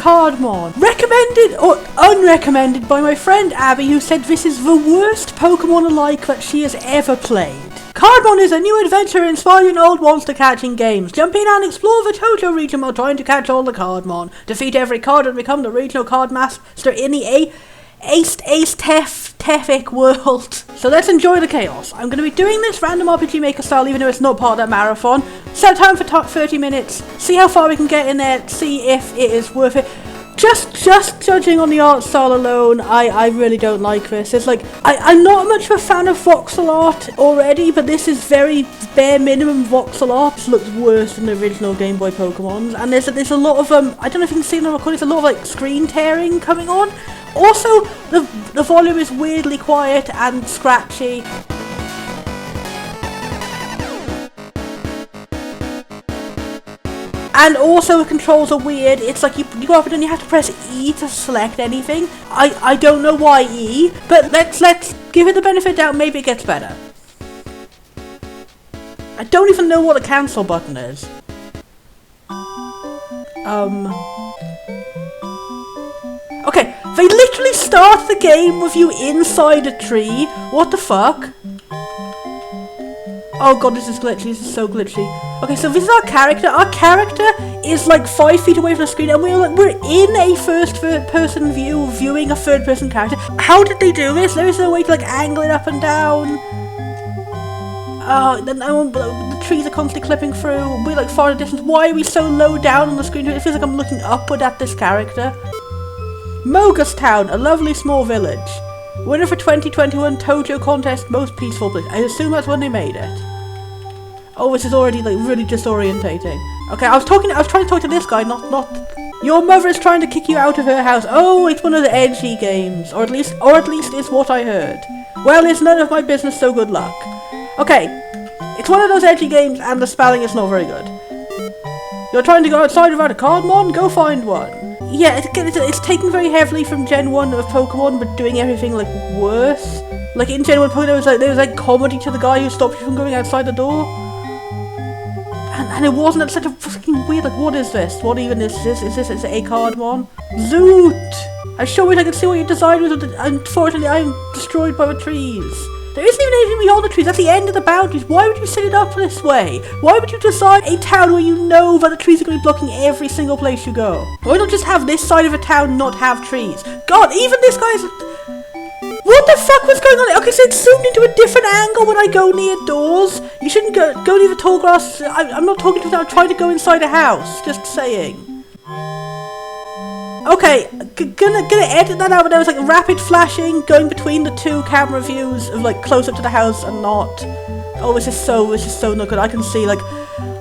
Cardmon. Recommended or unrecommended by my friend Abby, who said this is the worst Pokemon alike that she has ever played. Cardmon is a new adventure inspiring old monster catching games. Jump in and explore the Johto region while trying to catch all the Cardmon. Defeat every card and become the regional card master in the Tefic world. So let's enjoy the chaos. I'm going to be doing this random RPG Maker style even though it's not part of that marathon. Set time for 30 minutes. See how far we can get in there. See if it is worth it. Just judging on the art style alone, I really don't like this. It's like, I'm not much of a fan of voxel art already, but this is very bare minimum voxel art. This looks worse than the original Game Boy Pokemons, and there's a lot of, I don't know if you can see in the recording, there's a lot of like screen tearing coming on. Also, the volume is weirdly quiet and scratchy. And also the controls are weird. It's like you go up and you have to press E to select anything. I don't know why E, but let's give it the benefit of doubt, maybe it gets better. I don't even know what the cancel button is. Okay, they literally start the game with you inside a tree. What the fuck? Oh god, this is glitchy. This is so glitchy. Okay, so this is our character. Our character is like 5 feet away from the screen, and we're in a first-person view, viewing a third-person character. How did they do this? There is no way to like angle it up and down. The trees are constantly clipping through. We're like far in the distance. Why are we so low down on the screen? It feels like I'm looking upward at this character. Mogus Town, a lovely small village. Winner for 2021 Tojo contest, most peaceful place. I assume that's when they made it. Oh, this is already like really disorientating. Okay, I was trying to talk to this guy, not. Your mother is trying to kick you out of her house. Oh, it's one of the edgy games, or at least it's what I heard. Well, it's none of my business, so good luck. Okay, it's one of those edgy games, and the spelling is not very good. You're trying to go outside without a Cardmon? Go find one. Yeah, it's taken very heavily from Gen 1 of Pokemon, but doing everything like worse. Like in Gen 1 Pokemon, there was like comedy to the guy who stopped you from going outside the door. And it wasn't such a fucking weird, like, what is this? What even is this? Is this a Cardmon? Zoot! I sure wish I could see what your design was, but unfortunately I'm destroyed by the trees. There isn't even anything beyond the trees, that's the end of the boundaries. Why would you set it up this way? Why would you design a town where you know that the trees are going to be blocking every single place you go? Why not just have this side of a town not have trees? God, even this guy's... What the fuck was going on? Okay, so it's zoomed into a different angle when I go near doors. You shouldn't go near the tall grass. I'm not talking to you, I'm trying to go inside a house. Just saying. Okay, gonna edit that out, but there was like rapid flashing going between the two camera views of like close up to the house and not. Oh, this is so not good. I can see like,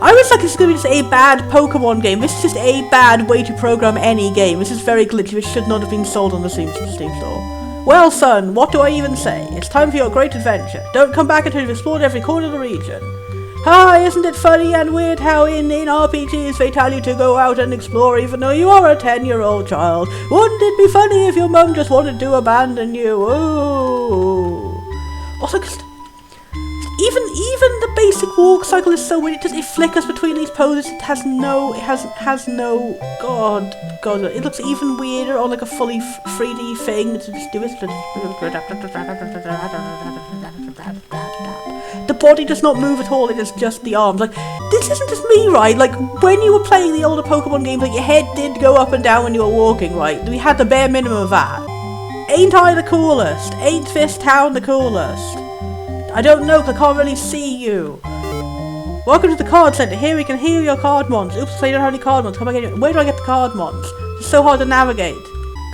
I was like, this is gonna be just a bad Pokemon game. This is just a bad way to program any game. This is very glitchy. This should not have been sold on the Steam store. Well, son, what do I even say? It's time for your great adventure. Don't come back until you've explored every corner of the region. Hi, isn't it funny and weird how in RPGs they tell you to go out and explore even though you are a 10-year-old child? Wouldn't it be funny if your mum just wanted to abandon you? Oh. Also, cause even the basic walk cycle is so weird. It flickers between these poses. It has no. God. It looks even weirder on like a fully 3D thing. To just do it. The body does not move at all. It is just the arms. Like, this isn't just me, right? Like when you were playing the older Pokemon games, like your head did go up and down when you were walking, right? We had the bare minimum of that. Ain't I the coolest? Ain't this town the coolest? I don't know, because I can't really see you. Welcome to the card center. Here we can heal your Cardmons. Oops, so you don't have any Cardmons. Come again. Where do I get the Cardmons? It's so hard to navigate.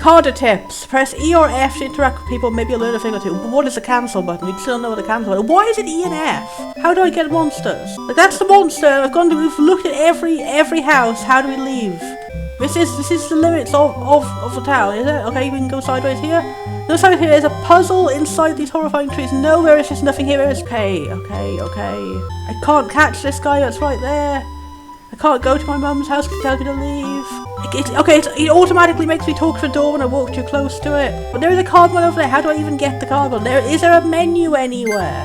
Carder tips. Press E or F to interact with people. Maybe you'll learn a thing or two. But what is the cancel button? We still don't know what the cancel button is. Why is it E and F? How do I get monsters? Like, that's the monster. We've looked at every house. How do we leave? This is the limits of the town, is it? Okay, we can go sideways here. No side here is a puzzle inside these horrifying trees. No, there is just nothing here. There is okay. I can't catch this guy that's right there. I can't go to my mum's house because it tells me to leave. It automatically makes me talk to the door when I walk too close to it. But there is a Cardmon over there. How do I even get the Cardmon? Is there a menu anywhere?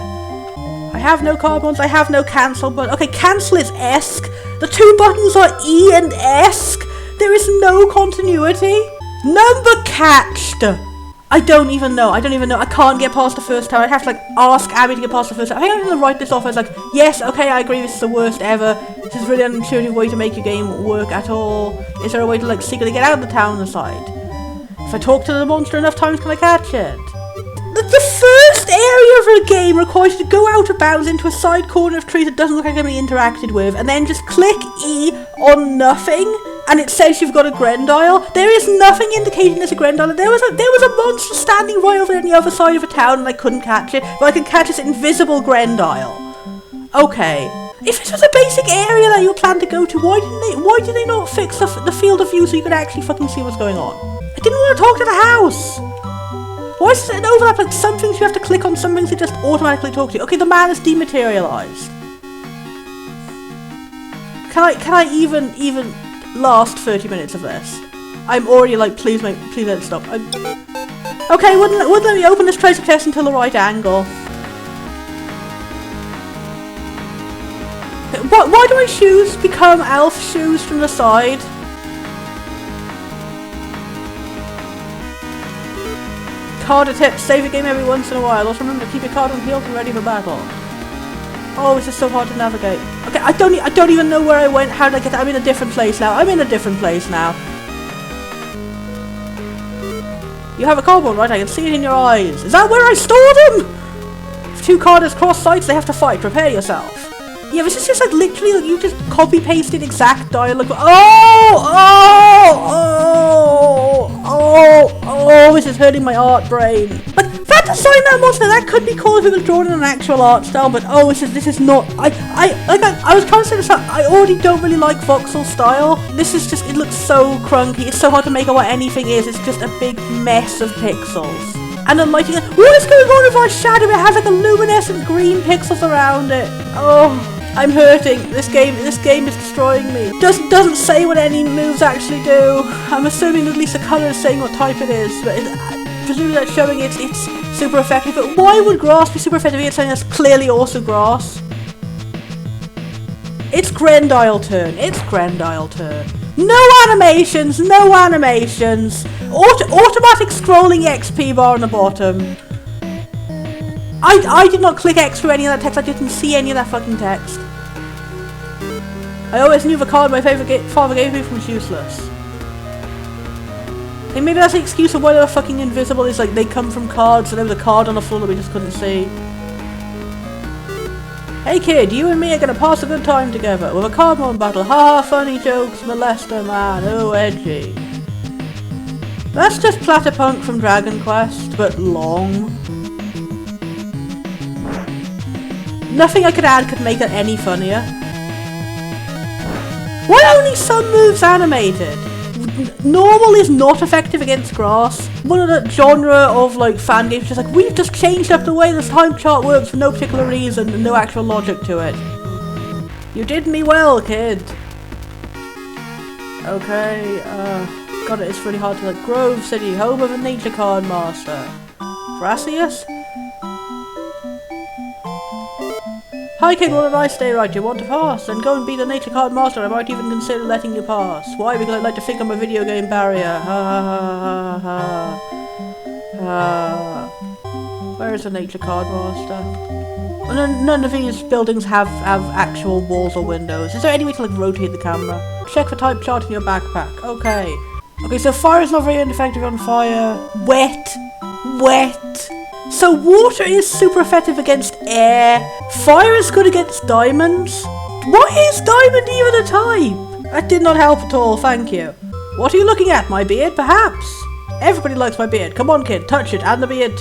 I have no Cardmons. I have no cancel button. Okay, cancel is ESC. The two buttons are E and ESC. There is no continuity. Number catched. I don't even know. I can't get past the first time. I'd have to like ask Abby to get past the first time. I think I'm gonna write this off as like, yes, okay, I agree, this is the worst ever. This is really an intuitive way to make your game work at all. Is there a way to like secretly get out of the town aside? If I talk to the monster enough times, can I catch it? The first area of a game requires you to go out of bounds into a side corner of trees that doesn't look like it can be interacted with, and then just click E on nothing, and it says you've got a Grendile. There is nothing indicating there's a Grendile. There was a monster standing right over on the other side of a town, and I couldn't catch it, but I could catch this invisible Grendile. Okay. If this was a basic area that you planned to go to, why did they not fix the field of view so you could actually fucking see what's going on? I didn't want to talk to the house. Why is it an overlap? Like some things you have to click on, some things they just automatically talk to you. Okay, the man is dematerialized. Can I even last 30 minutes of this? I'm already like, please let it stop. Okay, wouldn't let me open this treasure chest until the right angle. Why do my shoes become elf shoes from the side? Card a tip, save a game every once in a while. Also remember to keep your card on healed and ready for battle. Oh, it's just so hard to navigate. Okay, I don't even know where I went. How did I get there? I'm in a different place now. You have a Cardmon, right? I can see it in your eyes. Is that where I stored them? If two carders cross sides, they have to fight. Prepare yourself. Yeah, this is just like literally like you just copy pasted exact dialogue. Oh, this is hurting my art brain. Like that design, that monster, that could be cool if it was drawn in an actual art style, but oh, this is not. I was trying to say this. I already don't really like voxel style. This is just, it looks so crunky. It's so hard to make out what anything is. It's just a big mess of pixels. And the lighting. What is going on with our shadow? It has like a luminescent green pixels around it. Oh, I'm hurting. This game is destroying me. Doesn't say what any moves actually do. I'm assuming at least the colour is saying what type it is, but presumably that's showing it's super effective. But why would grass be super effective against something that's clearly also grass? It's Grendile turn. No animations. Automatic scrolling XP bar on the bottom. I did not click X for any of that text. I didn't see any of that fucking text. I always knew the card my father gave me was useless. And maybe that's the excuse of why they were fucking invisible. Is like they come from cards, and there was a card on the floor that we just couldn't see. Hey kid, you and me are gonna pass a good time together with a Cardmon battle. Haha, funny jokes, molester man, oh edgy. That's just Platypunk from Dragon Quest, but long. Nothing I could add could make it any funnier. Why are only some moves animated? Normal is not effective against grass. One of the genre of like fan games just like, we've just changed up the way this time chart works for no particular reason and no actual logic to it. You did me well, kid. Okay, God, it's really hard to like Grove City, home of a nature card master. Gracias? Hi kid, what a nice day, right? You want to pass? Then go and be the nature card master. I might even consider letting you pass. Why? Because I like to think I'm a video game barrier. Ha ha ha ha. Where is the nature card master? None of these buildings have actual walls or windows. Is there any way to like rotate the camera? Check for type chart in your backpack. Okay. Okay, so fire is not very ineffective on fire. Wet. So water is super effective against air. Fire is good against diamonds. Why is diamond even a type? That did not help at all, thank you. What are you looking at? My beard, perhaps? Everybody likes my beard. Come on, kid, touch it, and the beard.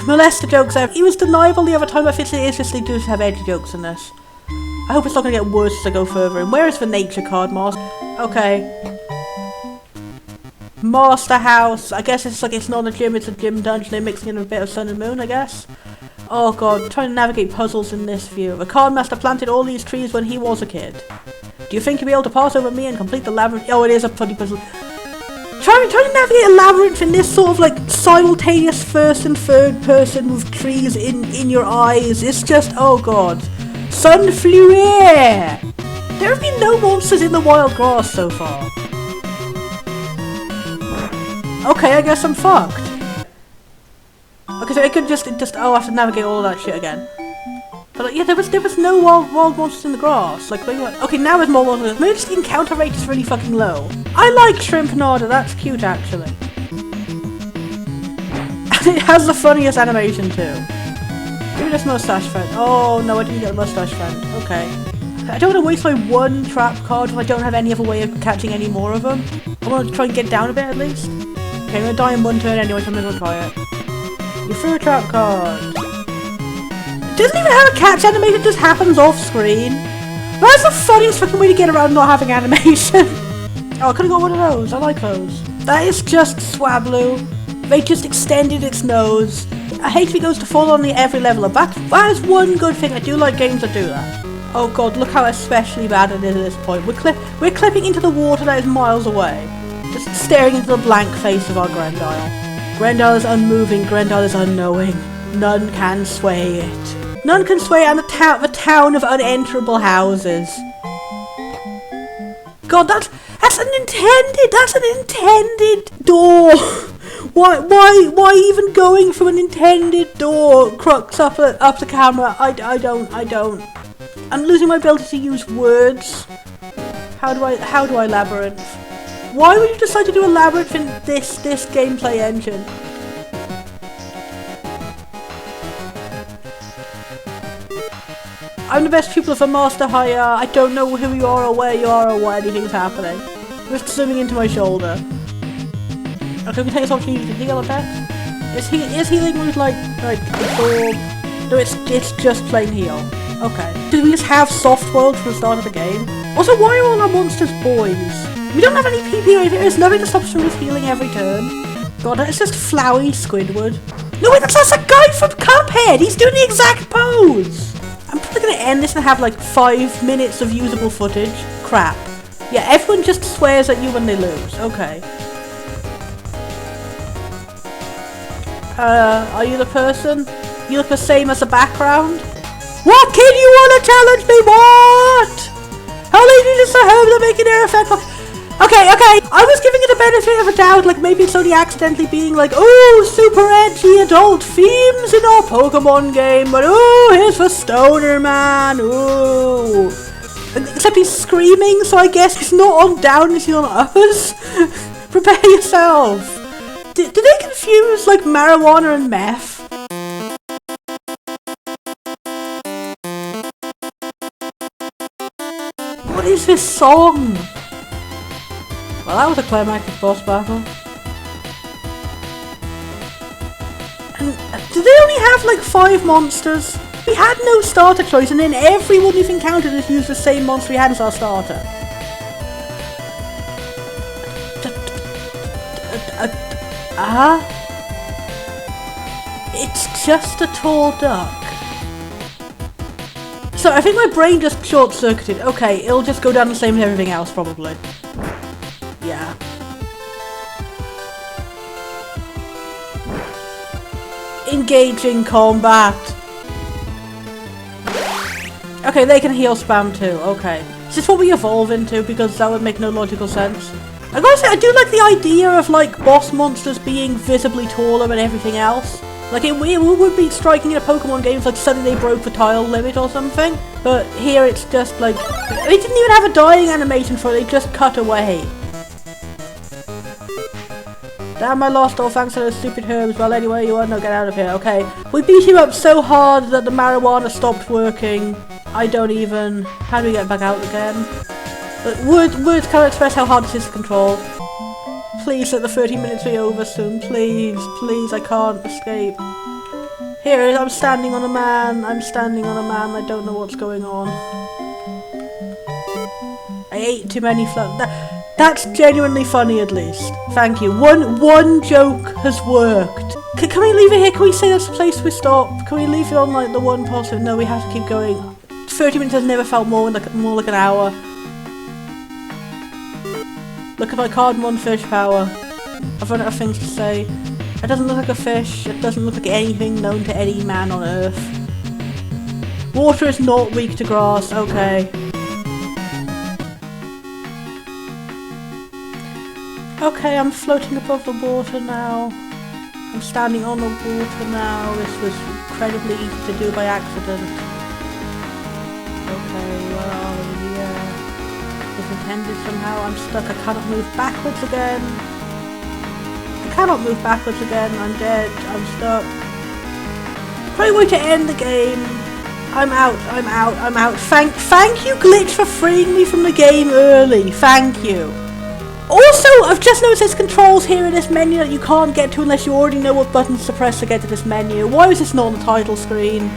Molester jokes there. He was deniable the other time, but it seriously does have edgy jokes in this. I hope it's not going to get worse as I go further in. Where is the nature card master? Okay. Master house. I guess it's like it's not a gym, it's a gym dungeon. They're mixing in a bit of sun and moon, I guess. Oh god, trying to navigate puzzles in this view. The card master planted all these trees when he was a kid. Do you think you'll be able to pass over me and complete the labyrinth? Oh, it is a funny puzzle. Trying to navigate a labyrinth in this sort of like simultaneous first and third person with trees in your eyes. It's just, oh god. Sunflower! There have been no monsters in the wild grass so far. Okay, I guess I'm fucked. Okay, so it could just oh, I have to navigate all of that shit again. But like, yeah, there was no wild monsters in the grass. Like, okay, now there's more monsters. Maybe just the encounter rate is really fucking low. I like Shrimp Nada, that's cute actually. And it has the funniest animation too. Maybe this mustache friend. Oh no, I didn't get a mustache friend. Okay. I don't want to waste my one trap card if I don't have any other way of catching any more of them. I want to try and get down a bit at least. Okay, I'm gonna die in one turn anyway, so I'm gonna try it. You threw a trap card. It doesn't even have a catch animation, it just happens off screen. That's the funniest fucking way to get around not having animation. Oh, I could've got one of those, I like those. That is just Swablu. They just extended its nose. I hate if it goes to full on every level of back. That is one good thing, I do like games that do that. Oh god, look how especially bad it is at this point. We're clipping into the water that is miles away. Just staring into the blank face of our Grendile. Grendile is unmoving, Grendile is unknowing. None can sway it. None can sway and the town of unenterable houses. God, that's an intended door. Why even going through an intended door? Crux up the camera. I don't. I'm losing my ability to use words. How do I labyrinth? Why would you decide to do a labyrinth in this gameplay engine? I'm the best pupil of a master hire. I don't know who you are or where you are or why anything's happening. Just zooming into my shoulder. Okay, we take this opportunity to heal a bit. Is healing with like absorb? No, it's just plain heal. Okay. Did we just have soft world from the start of the game? Also, why are all our monsters boys? We don't have any PP or anything. There's nothing to stop us from just healing every turn. God, it's just Flowey Squidward. No wait, that's a guy from Cuphead! He's doing the exact pose! I'm probably gonna end this and have like 5 minutes of usable footage. Crap. Yeah, everyone just swears at you when they lose. Okay. Are you the person? You look the same as the background? What kid you wanna challenge me? What? How late did you say home to make an air effect? Okay. I was giving it a benefit of a doubt, like maybe it's only accidentally being like, oh, super edgy adult themes in our Pokemon game, but oh, here's the stoner man, ooh. Except he's screaming, so I guess he's not on down, he's on uppers. Prepare yourself. Did they confuse like marijuana and meth? What is this song? Well, that was a climactic boss battle. And did they only have like 5 monsters? We had no starter choice, and then everyone we've encountered has used the same monster we had as our starter. It's just a tall duck. So I think my brain just short-circuited. Okay, it'll just go down the same as everything else, probably. Yeah. Engaging combat. Okay, they can heal spam too. Okay. Is this what we evolve into? Because that would make no logical sense. I gotta say, I do like the idea of like boss monsters being visibly taller than everything else. Like it would be striking in a Pokemon game if like suddenly they broke the tile limit or something. But here it's just like they didn't even have a dying animation for it. They just cut away. Damn, I lost all thanks to those stupid herbs. Well, anyway, you want to get out of here. Okay. We beat you up so hard that the marijuana stopped working. I don't even... How do we get back out again? But words can't express how hard it is to control. Please let the 30 minutes be over soon. Please, I can't escape. Here it is, I'm standing on a man. I don't know what's going on. I ate too many That's genuinely funny, at least. Thank you. One joke has worked. Can we leave it here? Can we say that's the place we stop? Can we leave it on like the one positive? No, we have to keep going. 30 minutes has never felt more like an hour. Look at my Cardmon fish power. I've run out of things to say. It doesn't look like a fish. It doesn't look like anything known to any man on Earth. Water is not weak to grass. Okay. Okay, I'm floating above the water now. I'm standing on the water now. This was incredibly easy to do by accident. Okay, where are we? It's intended somehow. I'm stuck. I cannot move backwards again. I cannot move backwards again. I'm dead. I'm stuck. Great way to end the game. I'm out. Thank you, Glitch, for freeing me from the game early. Thank you. Also, I've just noticed there's controls here in this menu that you can't get to unless you already know what buttons to press to get to this menu. Why was this not on the title screen?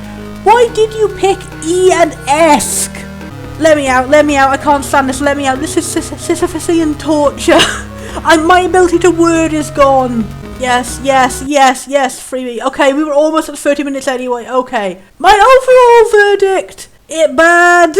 Why did you pick E and S? Let me out, I can't stand this, let me out. This is Sisyphusian torture. My ability to word is gone. Yes, free me. Okay, we were almost at 30 minutes anyway, okay. My overall verdict. It bad.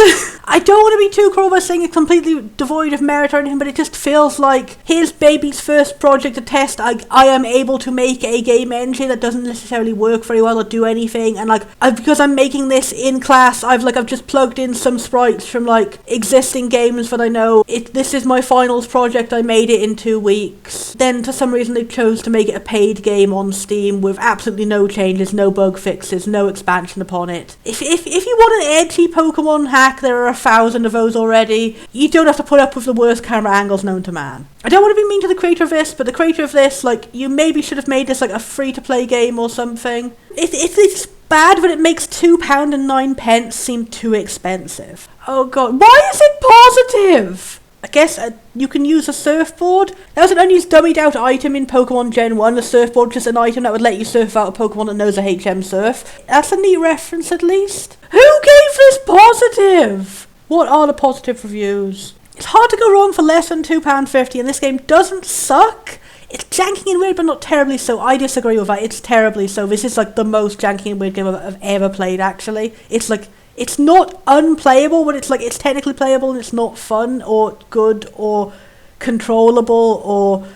I don't want to be too cruel by saying it's completely devoid of merit or anything, but it just feels like his baby's first project to test. I am able to make a game engine that doesn't necessarily work very well or do anything, and because I'm making this in class, I've just plugged in some sprites from existing games that I know. This is my finals project. I made it in 2 weeks. Then for some reason they chose to make it a paid game on Steam with absolutely no changes, no bug fixes, no expansion upon it. If you want an edgy Pokemon hack, there are 1,000 of those already. You don't have to put up with the worst camera angles known to man. I don't want to be mean to the creator of this, but the creator of this, you maybe should have made this a free-to-play game or something. It's bad, but it makes £2.09 seem too expensive. Oh god, why is it positive? I guess you can use a surfboard. That was an unused dummied out item in Pokemon Gen 1. The surfboard, just an item that would let you surf out a Pokemon that knows a HM surf. That's a neat reference at least. Who gave this positive? What are the positive reviews? It's hard to go wrong for less than £2.50, and this game doesn't suck. It's janky and weird, but not terribly so. I disagree with that. It's terribly so. This is the most janky and weird game I've ever played, actually. It's not unplayable, but it's technically playable and it's not fun or good or controllable or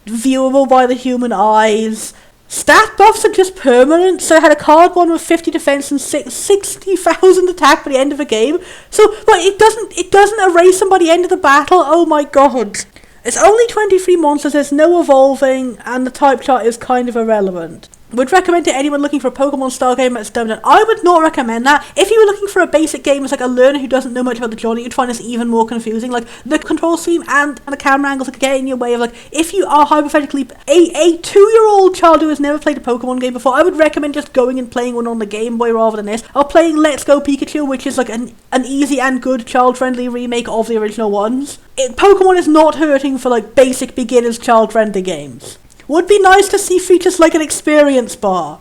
viewable by the human eyes. Stat buffs are just permanent, so I had a Cardmon with 50 defense and 60,000 attack by the end of the game. So, but it doesn't erase them by the end of the battle. Oh my god. It's only 23 monsters, there's no evolving, and the type chart is kind of irrelevant. Would recommend to anyone looking for a Pokemon style game that's dumbed down. I would not recommend that. If you were looking for a basic game as a learner who doesn't know much about the genre, you'd find this even more confusing. The control scheme and the camera angles could get in your way of if you are hypothetically a 2-year-old child who has never played a Pokemon game before, I would recommend just going and playing one on the Game Boy rather than this. Or playing Let's Go Pikachu, which is an easy and good child-friendly remake of the original ones. Pokemon is not hurting for basic beginners child-friendly games. Would be nice to see features like an experience bar.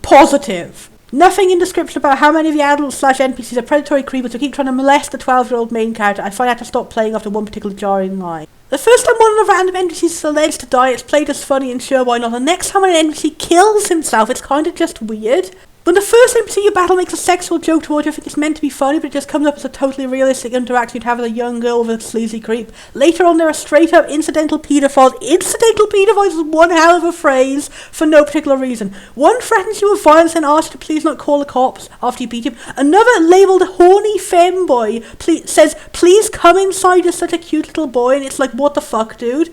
Positive. Nothing in description about how many of the adults / NPCs are predatory creepers who keep trying to molest the 12-year-old main character. I find I had to stop playing after one particular jarring line. The first time one of the random NPCs is alleged to die, it's played as funny and sure why not. The next time an NPC kills himself, it's kind of just weird. When the first NPC you battle makes a sexual joke towards you, I think it's meant to be funny, but it just comes up as a totally realistic interaction you'd have with a young girl with a sleazy creep. Later on, there are straight-up incidental paedophiles. Incidental paedophiles is one hell of a phrase for no particular reason. One threatens you with violence and asks you to please not call the cops after you beat him. Another, labelled horny femboy, says, please come inside, you're such a cute little boy, and it's what the fuck, dude?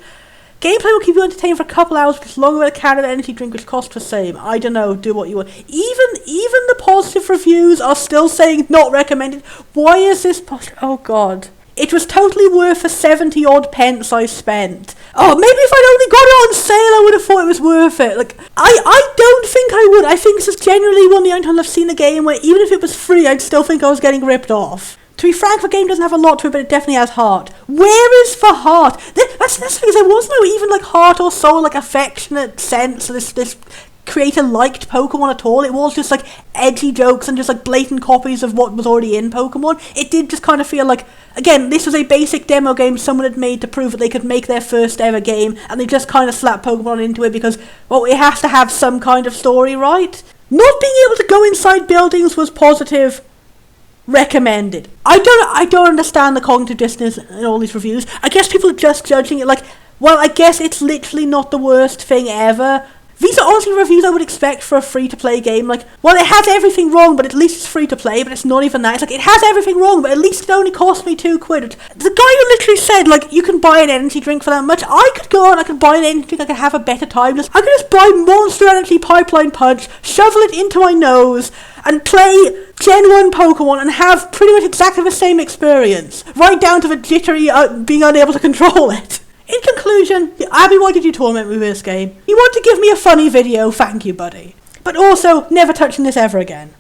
Gameplay will keep you entertained for a couple hours, because longer with a can of energy drink which costs the same. I don't know, do what you want. Even the positive reviews are still saying not recommended. Why is this oh god. It was totally worth the 70 odd pence I spent. Oh, maybe if I'd only got it on sale I would have thought it was worth it. I don't think I would. I think this is generally one of the only times I've seen a game where even if it was free I'd still think I was getting ripped off. To be frank, the game doesn't have a lot to it, but it definitely has heart. Where is the heart? That's the thing, there was no even heart or soul, affectionate sense of this creator liked Pokemon at all. It was just edgy jokes and just blatant copies of what was already in Pokemon. It did just kind of feel again, this was a basic demo game someone had made to prove that they could make their first ever game, and they just kind of slapped Pokemon into it because, well, it has to have some kind of story, right? Not being able to go inside buildings was positive. Recommended. I don't understand the cognitive dissonance in all these reviews. I guess people are just judging it well, I guess it's literally not the worst thing ever. These are honestly reviews I would expect for a free-to-play game. Like, well, it has everything wrong, but at least it's free-to-play, but it's not even that. It's like, it has everything wrong, but at least it only cost me £2. The guy who literally said, like, you can buy an energy drink for that much, I could go on, I could buy an energy drink, I could have a better time. I could just buy Monster Energy Pipeline Punch, shovel it into my nose, and play Gen 1 Pokemon and have pretty much exactly the same experience. Right down to the jittery being unable to control it. In conclusion, Abby, why did you torment me with this game? You want to give me a funny video, thank you, buddy. But also, never touching this ever again.